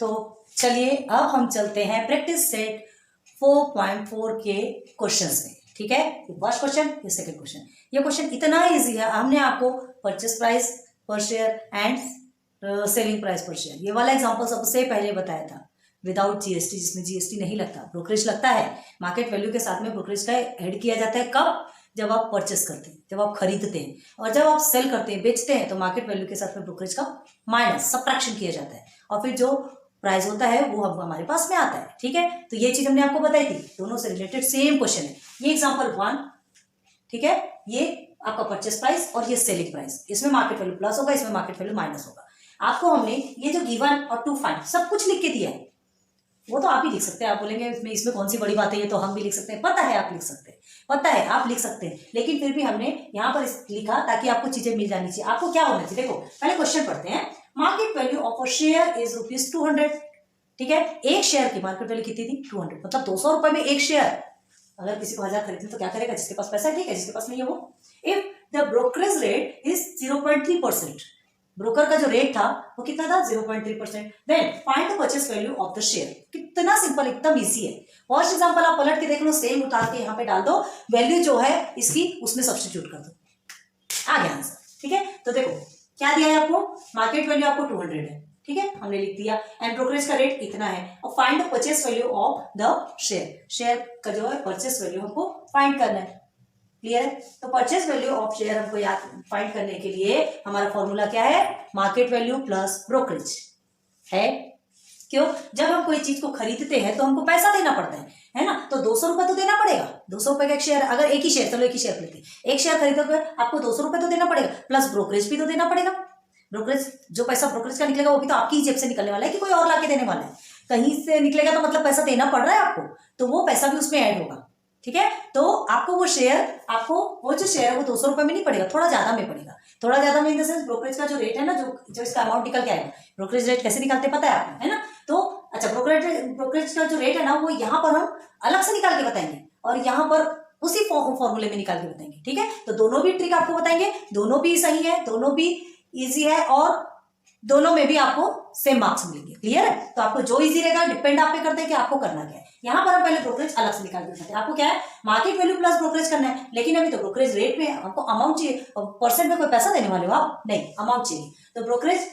तो चलिए अब हम चलते हैं प्रैक्टिस सेट 4.4 के क्वेश्चंस में। ठीक है, ये फर्स्ट क्वेश्चन, ये सेकंड क्वेश्चन। ये क्वेश्चन इतना इजी है, हमने आपको परचेस प्राइस पर शेयर एंड सेलिंग प्राइस पर शेयर ये वाला एग्जांपल सबसे पहले बताया था विदाउट जीएसटी, जिसमें जीएसटी नहीं लगता, ब्रोकरेज लगता है। मार्केट वैल्यू के साथ में ब्रोकरेज का ऐड किया जाता है। कब? जब आप परचेस करते हैं, जब आप खरीदते हैं, और जब आप सेल करते हैं, बेचते हैं, तो मार्केट वैल्यू के साथ में ब्रोकरेज का माइनस सब्ट्रैक्शन किया जाता है, और फिर जो प्राइस होता है वो हम हमारे पास में आता है। ठीक है, तो ये चीज हमने आपको बताई थी, दोनों से रिलेटेड सेम क्वेश्चन है। ये एग्जांपल 1, ठीक है, ये आपका परचेस प्राइस और ये सेलिंग प्राइस, इसमें मार्केट वैल्यू प्लस होगा, इसमें मार्केट वैल्यू माइनस होगा। आपको हमने ये जो गिवन और टू फाइंड सब कुछ लिख के दिया है, वो तो आप ही लिख सकते हैं। आप बोलेंगे इसमें कौन सी बड़ी बात है, ये तो हम भी लिख सकते हैं। पता है आप लिख सकते हैं, पता है आप लिख सकते हैं, लेकिन फिर भी हमने यहाँ पर लिखा ताकि आपको चीजें मिल जानी चाहिए। आपको क्या होना चाहिए, देखो पहले क्वेश्चन पढ़ते हैं। Market value of a share is ₹200। ठीक है, एक शेयर की मार्केट वैल्यू कितनी थी? 200, मतलब 200 रुपए में एक शेयर। अगर किसी को 1000 खरीदना तो क्या करेगा? जिसके पास पैसा है, ठीक है, जिसके पास नहीं है वो। If the brokerage rate is 0.3%, broker का जो रेट था वो कितना था? 0.3%। Then find the purchase value of the share. कितना सिंपल, एकदम इजी है। फर्स्ट एग्जांपल आप पलट के देख लो, सेम उतार के यहाँ पे डाल दो, वैल्यू जो है इसकी उसमें सब्स्टिट्यूट कर दो, आ गया आंसर। ठीक है, तो देखो क्या दिया है आपको, मार्केट वैल्यू आपको 200 है, ठीक है, हमने लिख दिया, एंड ब्रोकरेज का रेट इतना है, और find the purchase value of the share. Share का जो है परचेस वैल्यू हमको फाइंड करना है। क्लियर है? तो परचेस वैल्यू ऑफ शेयर हमको याद फाइंड करने के लिए हमारा फॉर्मूला क्या है? मार्केट वैल्यू प्लस ब्रोकरेज है। क्यों? जब हम कोई चीज को खरीदते हैं तो हमको पैसा देना पड़ता है ना, तो 200 रुपए तो देना पड़ेगा। 200 रुपए का एक शेयर, अगर एक ही शेयर, चलो एक ही शेयर लेते हैं, एक शेयर खरीदोगे आपको 200 रुपए तो देना पड़ेगा, प्लस ब्रोकरेज भी तो देना पड़ेगा। ब्रोकरेज, जो पैसा ब्रोकरेज का निकलेगा वो भी तो आपकी ही जेब से निकलने वाला है कि कोई और लाके देने वाला है। कहीं से निकलेगा तो मतलब पैसा देना पड़ रहा है आपको, तो वो पैसा भी उसमें ऐड होगा। ठीक है, तो आपको वो शेयर, आपको वो जो शेयर है वो 200 रुपए में नहीं पड़ेगा, थोड़ा ज्यादा में पड़ेगा। थोड़ा ज्यादा में इन द सेंस ब्रोकरेज का जो रेट है ना, जो इसका अमाउंट निकल के आएगा। ब्रोकरेज रेट कैसे निकालते पता है आपको, है ना? तो अच्छा, ब्रोकरेज का जो रेट है ना वो यहाँ पर हम अलग से निकाल के बताएंगे, और यहाँ पर उसी फॉर्मूले में निकाल के बताएंगे। ठीक है, तो दोनों भी ट्रिक आपको बताएंगे, दोनों भी सही है, दोनों भी इजी है, और दोनों में भी आपको सेम मार्क्स मिलेंगे। क्लियर है? तो आपको जो इजी रहेगा डिपेंड आप पे करते हैं कि आपको करना क्या है। यहाँ पर हम पहले ब्रोकरेज अलग से निकाल के बताते हैं। आपको क्या है? मार्केट वैल्यू प्लस ब्रोकरेज करना है, लेकिन अभी तो ब्रोकरेज रेट में आपको अमाउंट चाहिए, परसेंट में कोई पैसा देने वाले हो आप नहीं, अमाउंट चाहिए। तो ब्रोकरेज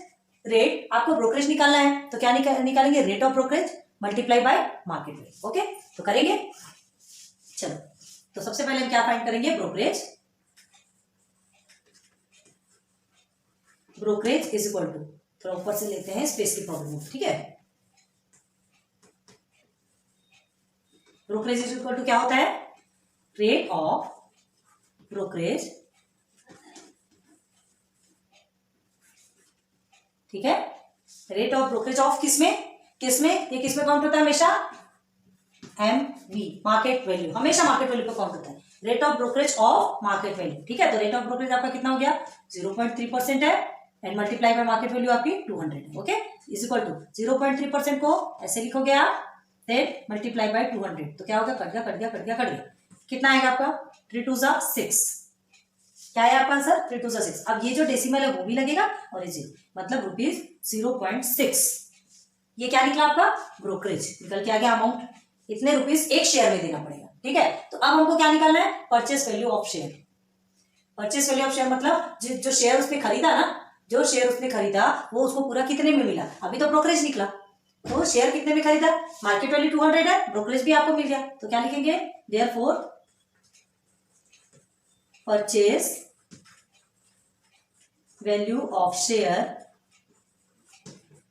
रेट, आपको ब्रोकरेज निकालना है, तो क्या निकालेंगे? Rate of brokerage multiply by market value. Okay, तो करेंगे, चलो। तो सबसे पहले हम क्या फाइंड करेंगे? ब्रोकरेज इज इक्वल टू, थोड़ा ऊपर से लेते हैं स्पेस की प्रॉब्लम। ठीक है, ब्रोकरेज इज इक्वल टू क्या होता है? रेट ऑफ ब्रोकरेज, ठीक है, रेट ऑफ ब्रोकरेज ऑफ किसमें ये किसमें काउंट होता है? हमेशा MV, मार्केट वैल्यू, हमेशा मार्केट वैल्यू पे काउंट होता है। Rate of brokerage of market value. ठीक है, तो रेट ऑफ ब्रोकरेज आपका कितना हो गया? 0.3% है, and multiply by market value आपकी 200 है। ओके, इज इक्वल टू 0.3% को ऐसे लिखोगे आप, देन मल्टीप्लाई बाय 200, तो क्या होगा? कट गया। कितना आएगा आपका? 3 2 6। क्या है आपका आंसर? 3 2 6। अब ये जो डेसिमल है वो भी लगेगा, और ये 0, मतलब ₹0.6। ये क्या निकला आपका? ब्रोकरेज निकल के आ गया अमाउंट, इतने रुपीस एक शेयर में देना पड़ेगा। ठीक है, तो अब हमको क्या निकालना है? Purchase value of share. Purchase value of share मतलब जो शेयर उसने खरीदा ना, जो शेयर उसने खरीदा वो उसको पूरा कितने में मिला? अभी तो ब्रोकरेज निकला, तो शेयर कितने में खरीदा? मार्केट वैल्यू 200 है, ब्रोकरेज भी आपको मिल गया, तो क्या लिखेंगे? Therefore purchase value of share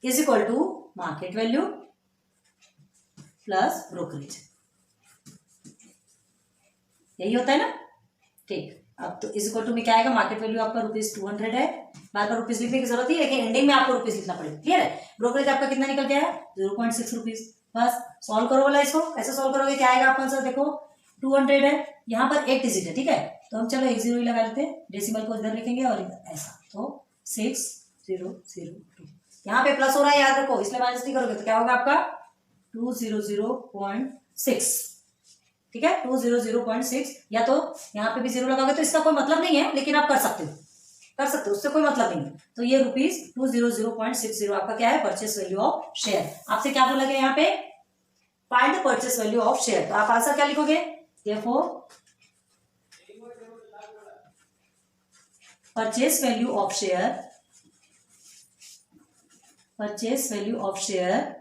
is equal to market value plus brokerage. यही होता है ना? ठीक, अब तो इज इक्वल टू में क्या आएगा? मार्केट वैल्यू आपका ₹200 है, बार बार रुपीज लिखने की जरूरत ही, लेकिन एंडिंग में आपको रुपीज लिखना पड़ेगा। क्लियर है? ब्रोकरेज आपका कितना निकल गया है? 0.6 रुपीज। बस सॉल्व करो वाला इसको, कैसे सॉल्व करोगे? क्या आएगा आपका आंसर? देखो 200 है, यहाँ पर एक डिजिट है, ठीक है, तो हम चलो 1 0 ही लगा लेते हैं, डेसिमल को इधर लिखेंगे और ऐसा, तो 6002। यहाँ पे प्लस हो रहा है, याद रखो, इसलिए माइनस नहीं करोगे तो क्या होगा आपका? 200.6। ठीक है, 200.6, या तो यहाँ पे भी 0 लगाओगे तो इसका कोई मतलब नहीं है, लेकिन आप कर सकते हो। कर सकते हो, उससे कोई मतलब नहीं। तो ये ₹200.60 आपका क्या है, परचेस वैल्यू ऑफ शेयर। आपसे क्या बोला गया यहाँ पे, find the purchase value of share. तो आप आंसर क्या लिखोगे, therefore purchase value of share, purchase value of share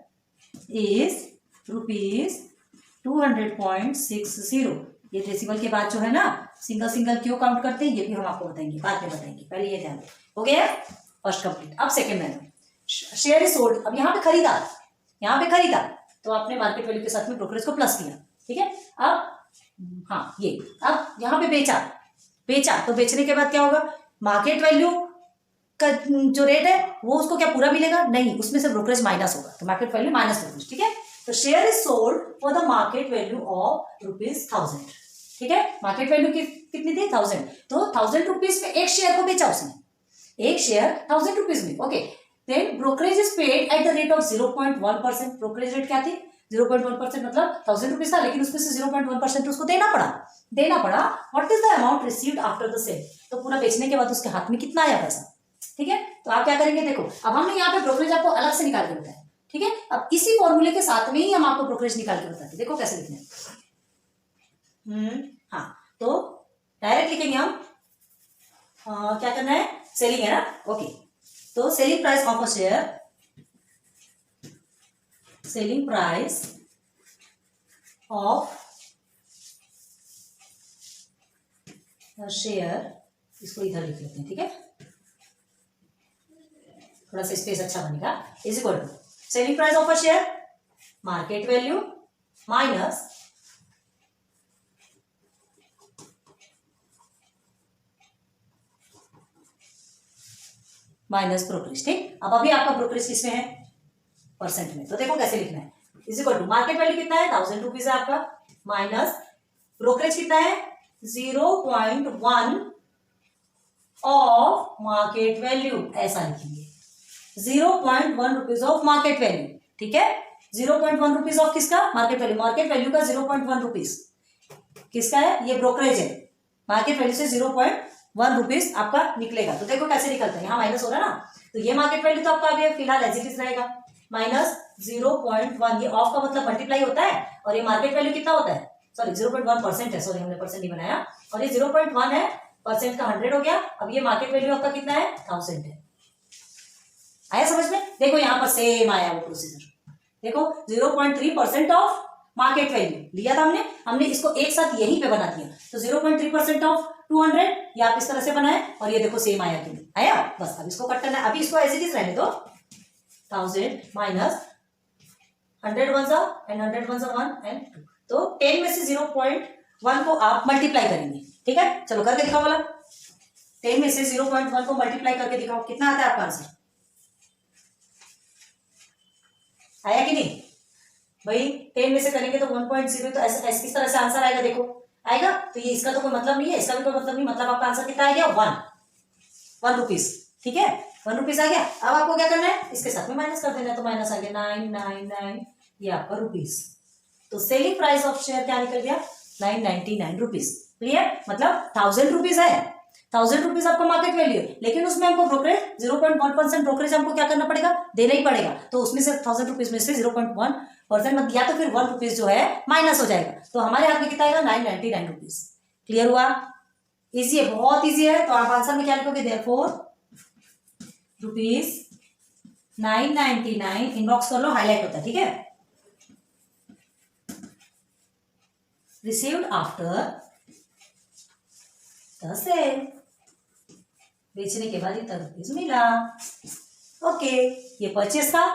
is ₹200.60। ये डेसिमल के बाद जो है ना सिंगल सिंगल क्यों काउंट करते हैं ये भी हम आपको बताएंगे, बाद में बताएंगे, पहले ये ध्यान हो गया फर्स्ट कंप्लीट। अब सेकंड में शेयर इज सोल्ड। अब यहाँ पे खरीदा, यहाँ पे खरीदा तो आपने मार्केट वैल्यू के साथ में ब्रोकरेज को प्लस किया, ठीक है। अब हाँ ये, अब यहाँ पे बेचा, बेचा तो बेचने के बाद क्या होगा, मार्केट वैल्यू का जो रेट है वो उसको क्या पूरा मिलेगा, नहीं, उसमें से ब्रोकरेज माइनस होगा, तो मार्केट वैल्यू माइनस ब्रोकरेज, ठीक है। तो share is sold for the market value of ₹1000, ठीक है। मार्केट वैल्यू कितनी थी, 1000, तो 1000 रुपीज पे एक शेयर को बेचा उसने, एक शेयर 1000 रुपीज में, okay. Then brokerage is paid at the rate of 0.1%। Brokerage rate क्या थी, 0.1%, मतलब 1000 रुपीज था, लेकिन उसमें से 0.1% उसको देना पड़ा, देना पड़ा। What is the amount received after the sale, तो पूरा बेचने के बाद उसके हाथ में कितना आया पैसा, ठीक है। तो आप क्या करेंगे, देखो अब हमने यहाँ पे ब्रोकरेज आपको अलग से निकाल के बताया, ठीक है। अब इसी फॉर्मूले के साथ में ही हम आपको ब्रोकरेज निकाल के बताते हैं, देखो कैसे लिखना है। हाँ, तो डायरेक्ट लिखेंगे हम, क्या करना है, सेलिंग है ना, ओके। तो selling price of a share, selling price of share, इसको इधर लिख लेते हैं, ठीक है, थोड़ा सा स्पेस अच्छा बनेगा, is equal to selling price of a share market value minus minus brokerage, ठीक। अब अभी आपका ब्रोकरेज किसमें है, परसेंट में, तो देखो कैसे लिखना है, is equal to market value कितना है, 1000 रुपीज है आपका, माइनस ब्रोकरेज कितना है, 0.1 ऑफ मार्केट वैल्यू, ऐसा लिखेंगे, 0.1 रुपीज ऑफ मार्केट वैल्यू, ठीक है। 0.1 रुपीज ऑफ किसका, मार्केट वैल्यू, मार्केट वैल्यू का 0.1 रुपीज किसका है, ये ब्रोकरेज है, मार्केट वैल्यू से 0.1 रुपीज आपका निकलेगा। तो देखो कैसे निकलता है, यहाँ माइनस हो रहा है ना, तो ये मार्केट वैल्यू तो आपका अभी फिलहाल एज इट इज रहेगा, माइनस 0.1, ये ऑफ का मतलब मल्टीप्लाई होता है, और ये मार्केट वैल्यू कितना होता है, सॉरी 0.1% है, सॉरी हमने परसेंट नहीं बनाया, और ये 0.1 है, परसेंट का 100 हो गया। अब ये मार्केट वैल्यू आपका कितना है, 1000 है, आया समझ में। देखो यहाँ पर सेम आया वो प्रोसीजर, देखो 0.3% ऑफ मार्केट वैल्यू लिया था हमने, हमने इसको एक साथ यहीं पे बना दिया, तो 0.3% ऑफ 200, ये आप इस तरह से बनाए, और ये देखो सेम आया कि नहीं आया, बस अब इसको कट करना है, अभी इसको एज इट इज रहने दो, 1000 माइनस 100 1 एंड 100 1 1 एंड 2, तो 10 में से 0.1 को आप मल्टीप्लाई करेंगे, ठीक है। चलो करके दिखाओ वाला, 10 में से 0.1 को मल्टीप्लाई करके दिखाओ, कितना आता है आपका आंसर, आया कि नहीं भाई, 10 में से करेंगे तो 1.0, तो ऐसे किस तरह से आंसर आएगा, देखो आएगा, तो ये इसका तो कोई मतलब नहीं है, इसका भी कोई मतलब नहीं, मतलब आपका आंसर कितना आ गया, 1 रुपीज, ठीक है, 1 रुपीज आ गया। अब आपको क्या करना है, इसके साथ में माइनस कर देना है, तो माइनस आ गया 999, ये आपका रुपीज, तो सेलिंग प्राइस ऑफ शेयर क्या निकल गया, 999 रुपीज, क्लियर, मतलब 1000 रुपीज है, 1000 रुपीज आपका मार्केट वैल्यू है, लेकिन उसमें हमको ब्रोकरेज 0.1% ब्रोकरेज हमको क्या करना पड़ेगा, देना ही पड़ेगा, तो उसमें से 1000 रुपीज में से 0.1% या तो फिर 1 रुपीज जो है माइनस हो जाएगा, तो हमारे हाथ में कितना आएगा, 999 रुपीज। क्लियर हुआ, इजी है, बहुत इजी है। तो आप आंसर में क्या लिखोगे, देयरफॉर ₹999, इनबॉक्स कर लो, हाईलाइट होता है, ठीक है, रिसीव्ड आफ्टर द सेल, बेचने के बाद इतना रुपीज मिला, ओके। ये परचेस का,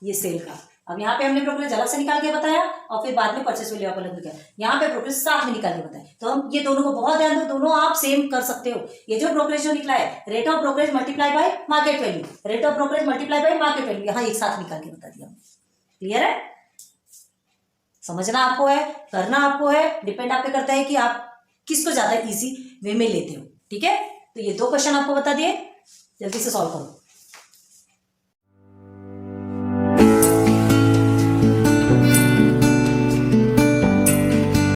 ये सेल का। अब यहाँ पे हमने ब्रोकरेज अलग से निकाल के बताया, और फिर बाद में परचेस वैल्यू आपको अलग किया, यहाँ पे ब्रोकरेज साथ में निकाल के बताया, तो हम ये दोनों को बहुत ध्यान दो, दोनों आप सेम कर सकते हो। ये जो ब्रोकरेज जो निकला है, rate of brokerage multiply by market value, rate of brokerage multiply by market value, यहाँ एक साथ निकाल के बता दिया। क्लियर है, समझना आपको है, करना आपको है, डिपेंड आप पे करता है कि आप किसको ज्यादा इजी वे में लेते हो, ठीक है। तो ये 2 क्वेश्चन आपको बता दिए, जल्दी से सॉल्व करो।